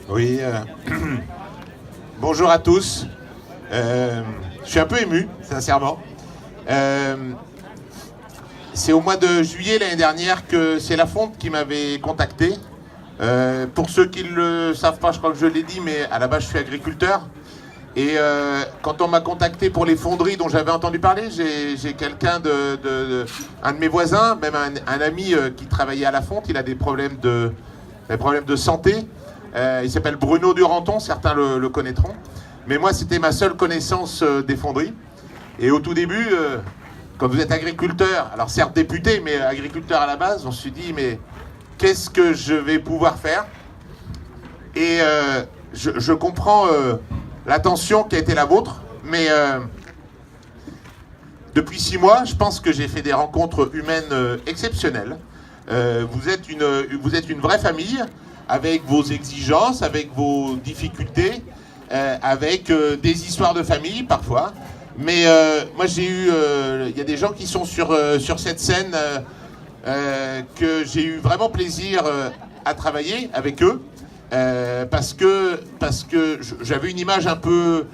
Oui, bonjour à tous. Je suis un peu ému, sincèrement. C'est au mois de juillet l'année dernière que c'est La Fonte qui m'avait contacté. Pour ceux qui ne le savent pas, je crois que je l'ai dit, mais à la base je suis agriculteur. Et quand on m'a contacté pour les fonderies dont j'avais entendu parler, j'ai quelqu'un un de mes voisins, même un ami qui travaillait à La Fonte, il a des problèmes de santé. Il s'appelle Bruno Duranton, certains le connaîtront. Mais moi, c'était ma seule connaissance des fonderies. Et au tout début, quand vous êtes agriculteur, alors certes député, mais agriculteur à la base, on se dit, mais qu'est-ce que je vais pouvoir faire? Et je comprends l'attention qui a été la vôtre, mais depuis 6 mois, je pense que j'ai fait des rencontres humaines exceptionnelles. Vous êtes une vraie famille, avec vos exigences, avec vos difficultés, avec des histoires de famille parfois. Mais moi j'ai eu, il y a des gens qui sont sur cette scène que j'ai eu vraiment plaisir à travailler avec eux, parce que j'avais une image un peu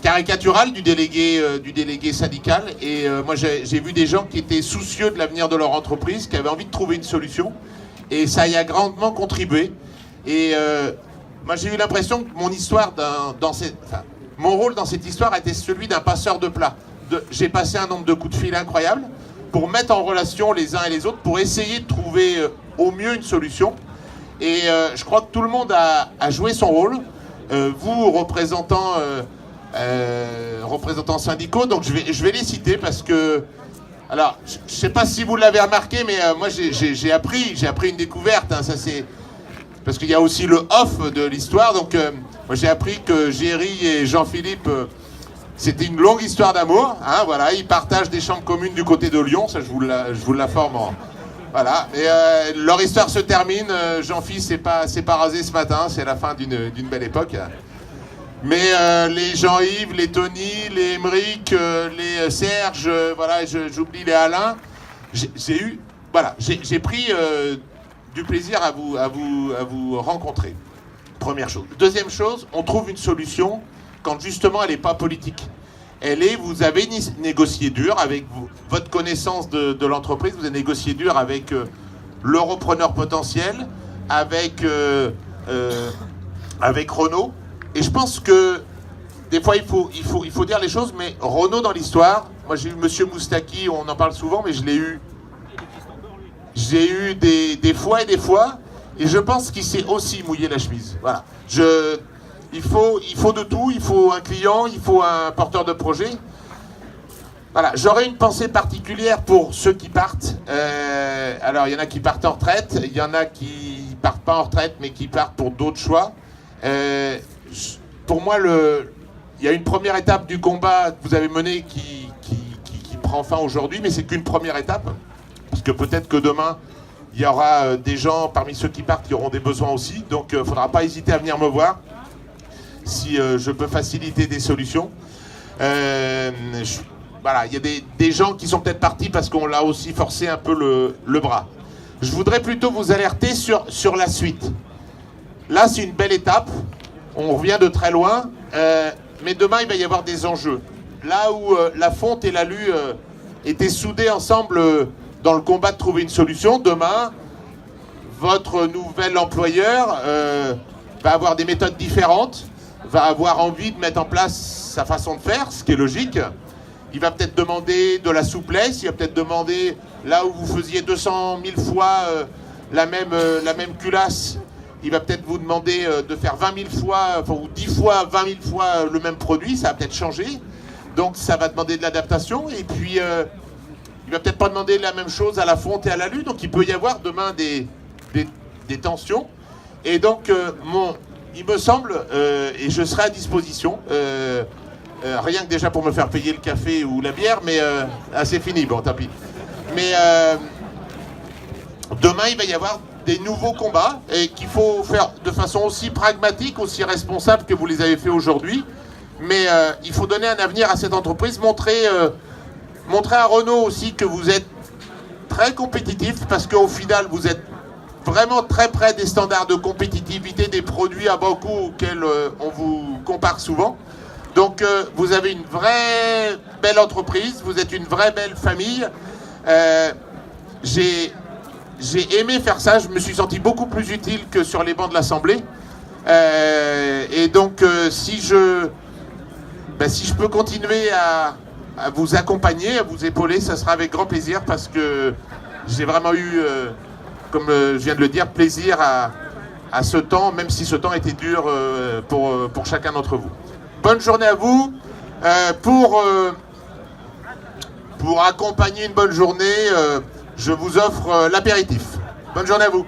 caricaturale du délégué syndical, et moi j'ai vu des gens qui étaient soucieux de l'avenir de leur entreprise, qui avaient envie de trouver une solution. Et ça y a grandement contribué. Et moi, j'ai eu l'impression que mon histoire, mon rôle dans cette histoire était celui d'un passeur de plats. J'ai passé un nombre de coups de fil incroyable pour mettre en relation les uns et les autres, pour essayer de trouver au mieux une solution. Et je crois que tout le monde a joué son rôle. Vous, représentants syndicaux, donc je vais les citer parce que... Alors, je ne sais pas si vous l'avez remarqué, mais moi j'ai appris une découverte. Hein, ça c'est parce qu'il y a aussi le off de l'histoire. Donc, moi j'ai appris que Géry et Jean-Philippe, c'était une longue histoire d'amour. Hein, voilà, ils partagent des chambres communes du côté de Lyon. Ça, je vous l'informe. Voilà. Et leur histoire se termine. Jean-Philippe s'est pas rasé ce matin. C'est la fin d'une belle époque. Mais les Jean-Yves, les Tony, les Émeric, les Serge, voilà, j'oublie les Alain. J'ai pris du plaisir à vous rencontrer. Première chose. Deuxième chose, on trouve une solution quand justement elle n'est pas politique. Vous avez négocié dur avec votre connaissance de l'entreprise, vous avez négocié dur avec le repreneur potentiel, avec Renault. Et je pense que des fois il faut dire les choses, mais Renault dans l'histoire, moi j'ai eu Monsieur Moustaki, on en parle souvent, mais j'ai eu des fois et des fois, et je pense qu'il s'est aussi mouillé la chemise. Voilà. Il faut de tout, il faut un client, il faut un porteur de projet. Voilà, j'aurais une pensée particulière pour ceux qui partent. Alors il y en a qui partent en retraite, il y en a qui partent pas en retraite, mais qui partent pour d'autres choix. Pour moi, il y a une première étape du combat que vous avez mené qui prend fin aujourd'hui, mais c'est qu'une première étape. Parce que peut-être que demain, il y aura des gens parmi ceux qui partent qui auront des besoins aussi. Donc, il ne faudra pas hésiter à venir me voir si je peux faciliter des solutions. Voilà, il y a des gens qui sont peut-être partis parce qu'on l'a aussi forcé un peu le bras. Je voudrais plutôt vous alerter sur la suite. Là, c'est une belle étape. On revient de très loin, mais demain, il va y avoir des enjeux. Là où La Fonte et l'ALU étaient soudés ensemble dans le combat de trouver une solution, demain, votre nouvel employeur va avoir des méthodes différentes, va avoir envie de mettre en place sa façon de faire, ce qui est logique. Il va peut-être demander de la souplesse, il va peut-être demander, là où vous faisiez 200 000 fois la même culasse, il va peut-être vous demander de faire 20 000 fois, ou 10 fois, 20 000 fois le même produit, ça va peut-être changer. Donc ça va demander de l'adaptation. Et puis, il va peut-être pas demander la même chose à La Fonte et à l'ALU. Donc il peut y avoir demain des tensions. Et donc, il me semble, et je serai à disposition, rien que déjà pour me faire payer le café ou la bière, mais c'est fini, bon, tant pis. Mais demain, il va y avoir des nouveaux combats et qu'il faut faire de façon aussi pragmatique, aussi responsable que vous les avez fait aujourd'hui. Mais il faut donner un avenir à cette entreprise, montrer à Renault aussi que vous êtes très compétitif, parce qu'au final, vous êtes vraiment très près des standards de compétitivité des produits à bas coût auxquels on vous compare souvent. Donc vous avez une vraie belle entreprise, vous êtes une vraie belle famille. J'ai aimé faire ça, je me suis senti beaucoup plus utile que sur les bancs de l'Assemblée. Et donc si je peux continuer à vous accompagner, à vous épauler, ça sera avec grand plaisir parce que j'ai vraiment eu, comme je viens de le dire, plaisir à ce temps, même si ce temps était dur pour chacun d'entre vous. Bonne journée à vous. Pour accompagner une bonne journée, je vous offre l'apéritif. Bonne journée à vous.